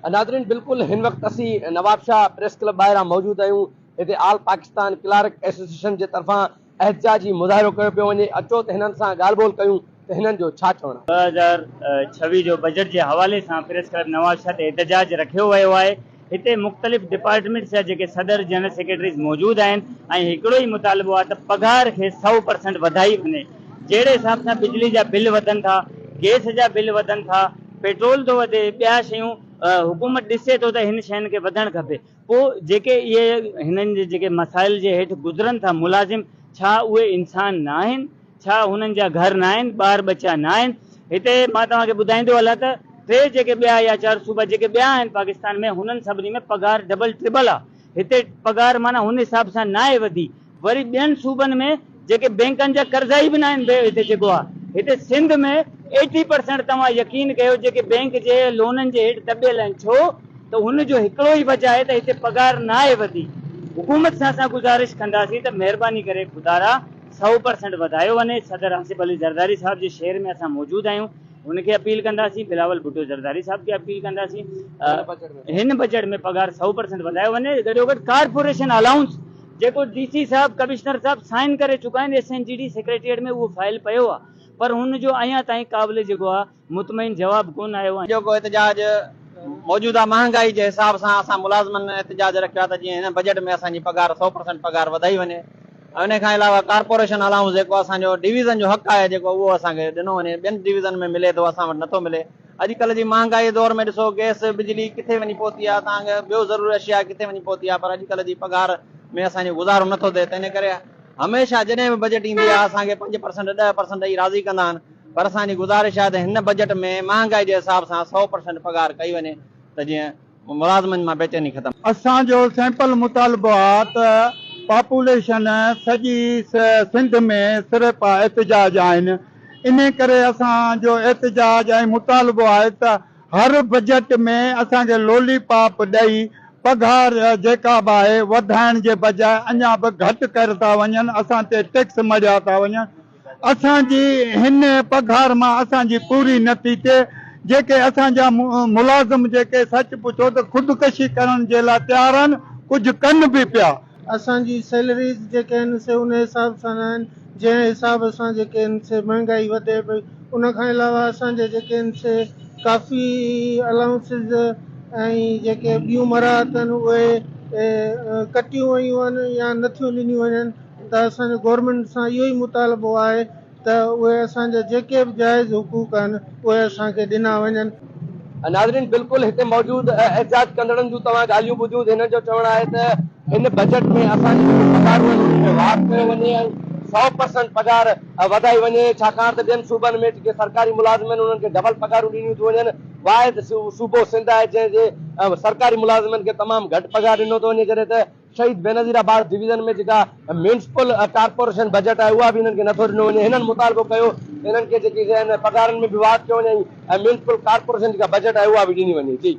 नाज़रीन बिल्कुल हिन वक्त असी नवाब शाह प्रेस क्लब ॿाहिरां मौजूद आहियूं। हिते ऑल पाकिस्तान क्लार्क एसोसिएशन जे तरफ़ां एहतजाजी मुज़ाहिरो कयो पियो वञे। अचो त हिननि सां ॻाल्हि ॿोल कयूं त हिननि जो छा चवणु आहे। 2026 जो बजट जे हवाले सां प्रेस क्लब नवाब शाह ते एहतजाज रखियो वियो आहे। हिते मुख़्तलिफ़ डिपार्टमेंट्स जा जेके सदर जनरल सेक्रेटरीज़ मौजूद आहिनि ऐं हिकिड़ो ई मुतालबो आहे त पघार खे 100% वधाई वञे। जहिड़े हिसाब सां बिजली जा बिल वधनि था, गैस जा बिल वधनि था, पेट्रोल थो वधे, ॿिया शयूं हुकूमत ॾिसे थो त हिन शयुनि खे वधणु खपे। पोइ जेके इहे हिननि जे जेके मसाइल जे हेठि गुज़रनि था मुलाज़िम, छा उहे इंसान न आहिनि? छा हुननि जा घर न आहिनि, ॿार बच्चा न आहिनि? हिते मां तव्हांखे ॿुधाईंदो हलां त टे जेके ॿिया या चारि सूबा जेके ॿिया आहिनि पाकिस्तान में, हुननि सभिनी में पघार डबल ट्रिबल आहे। हिते पघार माना हुन हिसाब सां न आहे वधी। वरी ॿियनि सूबनि में जेके बैंकनि जा कर्ज़ा ई बि न आहिनि, हिते जेको आहे हिते सिंध में 80% तव्हां यकीन कयो जेके बैंक जे लोननि जे हेठि दॿियल आहिनि। छो त हुनजो हिकिड़ो ई वजह आहे त हिते पघार न आहे वधी। हुकूमत सां असां गुज़ारिश कंदासीं त महिरबानी करे खुदारा 100% वधायो वञे। सदर आसिफ अली ज़रदारी साहब जे शहर में असां मौजूद आहियूं, उनखे अपील कंदासीं। बिलावल भुट्टो ज़रदारी साहब खे अपील कंदासीं हिन बजट में पघार 100% वधायो वञे। गॾोगॾु कारपोरेशन अलाउंस जेको डीसी साहब कमिश्नर साहब साइन करे चुका आहिनि, SNGD सेक्रेटरीट में उहो फाइल पियो आहे, पर हुनजो अञा ताईं क़ाबिल जेको आहे मुतमइन जवाब कोन आयो आहे। जेको एहतजाज मौजूदा महांगाई जे हिसाब सां असां मुलाज़िमनि एहतजाज रखियो आहे त जीअं हिन बजट में असांजी पघार 100% पघार वधाई वञे। उन खां अलावा कारपोरेशन अलाउंस जेको असांजो डिवीज़न जो हक़ आहे जेको उहो असांखे ॾिनो वञे। ॿियनि डिवीज़न में मिले थो, असां वटि नथो मिले। अॼुकल्ह जी महांगाई दौर में ॾिसो गैस बिजली किथे वञी पहुती आहे, तव्हांखे ॿियो ज़रूरी अशिया किथे वञी पहुती आहे, पर अॼुकल्ह जी पघार में असांजो गुज़ारो नथो थिए। त इन करे हमेशह जॾहिं बि बजट ईंदी आहे असांखे 5% 10% ॾेई राज़ी कंदा आहिनि, पर असांजी गुज़ारिश आहे त हिन बजट में महांगाई जे हिसाब सां 100% पघार कई वञे त जीअं मुलाज़िमनि मां बेचैनी ख़तमु। असांजो सिंपल मुतालबो आहे त पॉपुलेशन सॼी सिंध में सिर्फ़ु एहतजाज आहिनि। इन करे असांजो एहतजाज ऐं मुतालबो आहे त हर बजट में असांखे लोलीपॉप ॾेई पघार जेका बि आहे वधाइण जे बजाए अञा बि घटि करे था वञनि, असां ते टैक्स मरिया था वञनि। असांजी हिन पघार मां असांजी पूरी नथी थिए। जेके असांजा मुलाज़िम जेके सच पुछो त ख़ुदकशी करण जे लाइ तयारु आहिनि, कुझु कनि बि पिया। असांजी सैलरीज़ जेके आहिनि से उन हिसाब सां न आहिनि जंहिं हिसाब सां जेके आहिनि से महांगाई वधे पई। उन खां अलावा असांजे जेके आहिनि से काफ़ी अलाउंसिस ऐं जेके ॿियूं मराहत आहिनि उहे कटियूं वयूं आहिनि या नथियूं ॾिनियूं वञनि। त असांजो गवर्नमेंट सां इहो ई मुतालबो आहे त उहे असांजा जेके बि जाइज़ हुकूक आहिनि उहे असांखे ॾिना वञनि। नाज़रीन बिल्कुल हिते मौजूद एहतजाज कंदड़नि जूं तव्हां ॻाल्हियूं ॿुधियूं। हिन जो चवणु आहे त हिन बजट में असांजी पघारूं आहिनि उन्हनि खे वाध कयो वञे ऐं 100% पघार वधाई वञे। छाकाणि त ॿियनि सूबनि में जेके सरकारी मुलाज़िम आहिनि उन्हनि खे डबल पघारूं ॾिनियूं थियूं वञनि। वाहिद सूबो सिंध आहे जंहिंजे सरकारी मुलाज़िमनि खे तमामु घटि पघार ॾिनो थो वञे, जॾहिं त शहीद बेनज़ीराबाद डिवीज़न में जेका म्यूनिसिपल कारपोरेशन बजट आहे उहा बि हिननि खे नथो ॾिनो वञे। हिननि मुतालबो कयो हिननि खे जेकी पघारनि में बि वाध कयो वञे ऐं म्यूनिसिपल कारपोरेशन जेका बजट आहे उहा बि ॾिनी वञे। जी।